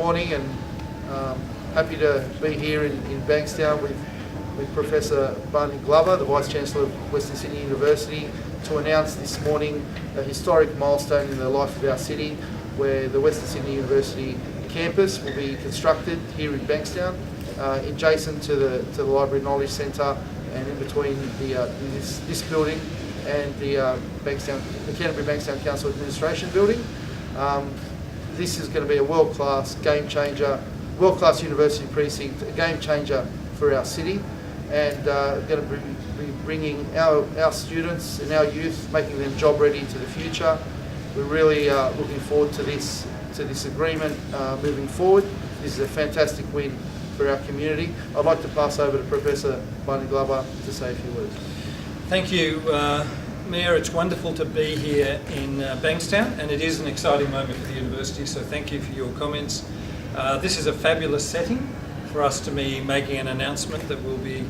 morning, and happy to be here in Bankstown with Professor Barney Glover, the Vice-Chancellor of Western Sydney University, to announce this morning a historic milestone in the life of our city, where the Western Sydney University campus will be constructed here in Bankstown, adjacent to the Library Knowledge Centre, and in between this building and the Canterbury Bankstown Council Administration Building. This is going to be a world-class game changer, world-class university precinct, a game changer for our city, and going to be bringing our students and our youth, making them job ready into the future. We're really looking forward to this agreement moving forward. This is a fantastic win for our community. I'd like to pass over to Professor Barney Glover to say a few words. Thank you, Mayor. It's wonderful to be here in Bankstown, and it is an exciting moment for the university, so thank you for your comments. This is a fabulous setting for us to be making an announcement that we'll be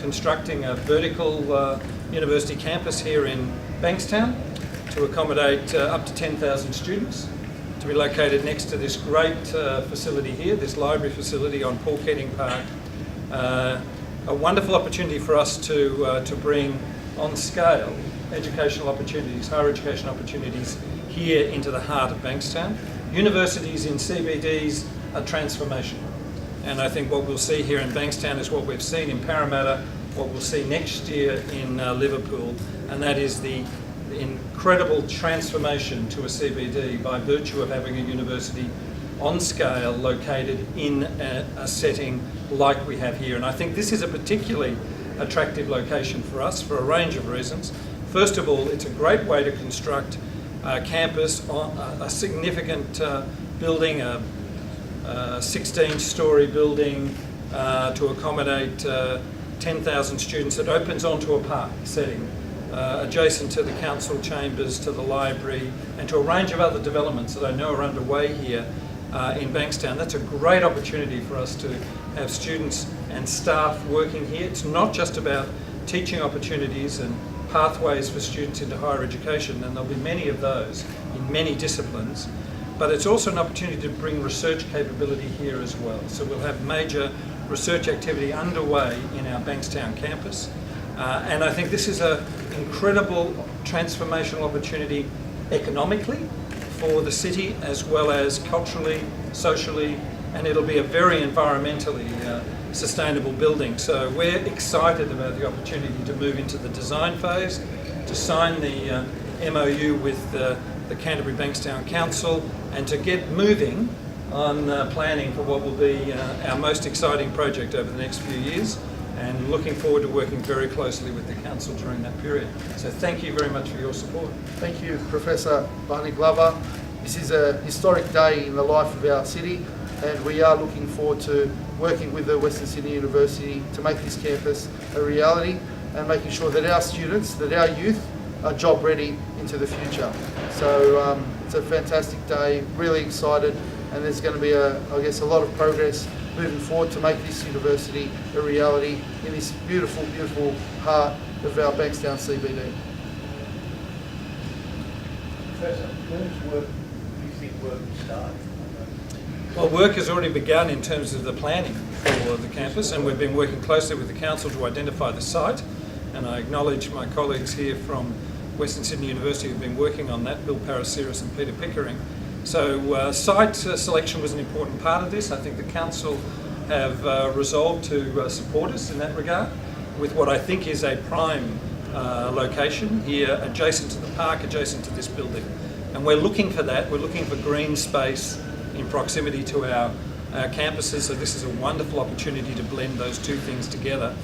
constructing a vertical university campus here in Bankstown to accommodate up to 10,000 students, to be located next to this great facility here, this library facility on Paul Keating Park. A wonderful opportunity for us to bring on scale educational opportunities, higher education opportunities here into the heart of Bankstown. Universities in CBDs are transformational, and I think what we'll see here in Bankstown is what we've seen in Parramatta, what we'll see next year in Liverpool, and that is the incredible transformation to a CBD by virtue of having a university on scale located in a setting like we have here. And I think this is a particularly attractive location for us for a range of reasons. First of all, it's a great way to construct a campus on a significant building, a 16-storey building to accommodate 10,000 students that opens onto a park setting, adjacent to the council chambers, to the library, and to a range of other developments that I know are underway here in Bankstown. That's a great opportunity for us to have students and staff working here. It's not just about teaching opportunities and pathways for students into higher education, and there'll be many of those in many disciplines, but it's also an opportunity to bring research capability here as well. So we'll have major research activity underway in our Bankstown campus, and I think this is an incredible transformational opportunity economically for the city, as well as culturally, socially, and it'll be a very environmentally sustainable building. So we're excited about the opportunity to move into the design phase, to sign the MOU with the Canterbury Bankstown Council, and to get moving on planning for what will be our most exciting project over the next few years, and looking forward to working very closely with the council during that period. So thank you very much for your support. Thank you, Professor Barney Glover. This is a historic day in the life of our city, and we are looking forward to working with the Western Sydney University to make this campus a reality, and making sure that our students, that our youth are job ready into the future. So it's a fantastic day, really excited, and there's going to be I guess a lot of progress moving forward to make this university a reality in this beautiful, beautiful heart of our Bankstown CBD. Professor, when do you think work will start? Well, work has already begun in terms of the planning for the campus, and we've been working closely with the council to identify the site, and I acknowledge my colleagues here from Western Sydney University who've been working on that, Bill Parasiris and Peter Pickering. So site selection was an important part of this. I think the council have resolved to support us in that regard with what I think is a prime location here adjacent to the park, adjacent to this building. And we're looking for that. We're looking for green space in proximity to our campuses, so this is a wonderful opportunity to blend those two things together.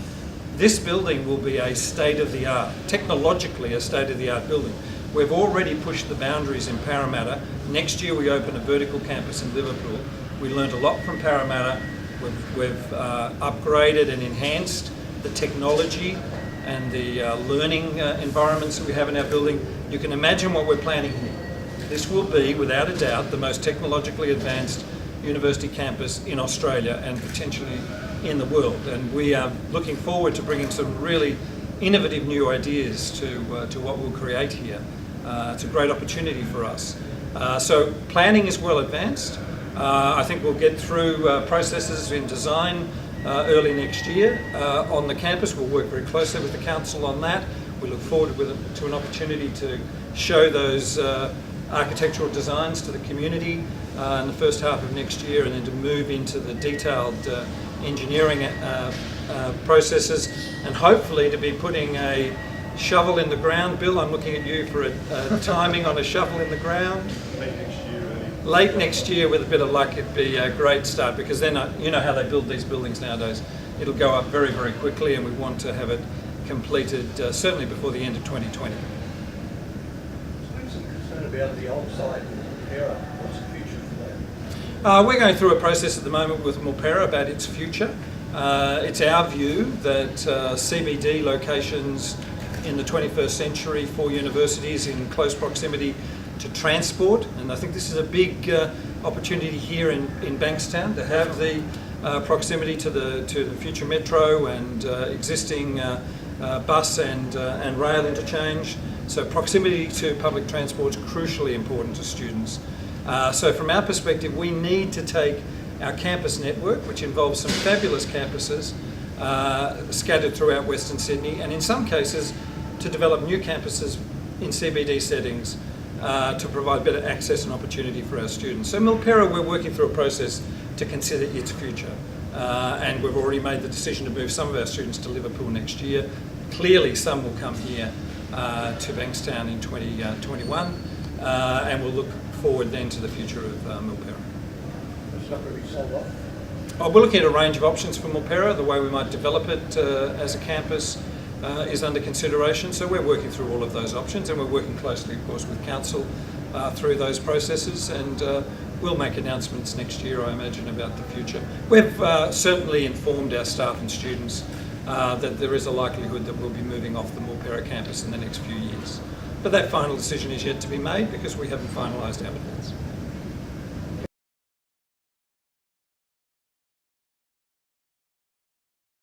This building will be a state-of-the-art, technologically a state-of-the-art building. We've already pushed the boundaries in Parramatta. Next year we open a vertical campus in Liverpool. We learned a lot from Parramatta. We've upgraded and enhanced the technology and the learning environments that we have in our building. You can imagine what we're planning here. This will be, without a doubt, the most technologically advanced university campus in Australia and potentially in the world. And we are looking forward to bringing some really innovative new ideas to what we'll create here. It's a great opportunity for us. So planning is well advanced. I think we'll get through processes in design early next year. On the campus, we'll work very closely with the council on that. We look forward to an opportunity to show those architectural designs to the community in the first half of next year, and then to move into the detailed engineering processes, and hopefully to be putting a shovel in the ground. Bill, I'm looking at you for a timing on a shovel in the ground. Late next year, with a bit of luck, it'd be a great start, because then you know how they build these buildings nowadays. It'll go up very, very quickly, and we want to have it completed certainly before the end of 2020. There's some concern about the old site in Mulpera. What's the future for that? We're going through a process at the moment with Mulpera about its future. It's our view that CBD locations in the 21st century for universities in close proximity to transport, and I think this is a big opportunity here in Bankstown to have the proximity to the future metro and existing bus and rail interchange. So proximity to public transport is crucially important to students. So from our perspective, we need to take our campus network, which involves some fabulous campuses scattered throughout Western Sydney, and in some cases to develop new campuses in CBD settings to provide better access and opportunity for our students. So Mulpera, we're working through a process to consider its future, and we've already made the decision to move some of our students to Liverpool next year. Clearly some will come here to Bankstown in 2021, and we'll look forward then to the future of Mulpera. It's not going to be sold off? We're looking at a range of options for Mulpera. The way we might develop it as a campus is under consideration, so we're working through all of those options, and we're working closely, of course, with council through those processes, and we'll make announcements next year, I imagine, about the future. We've certainly informed our staff and students that there is a likelihood that we'll be moving off the Mulpera campus in the next few years. But that final decision is yet to be made, because we haven't finalised our plans.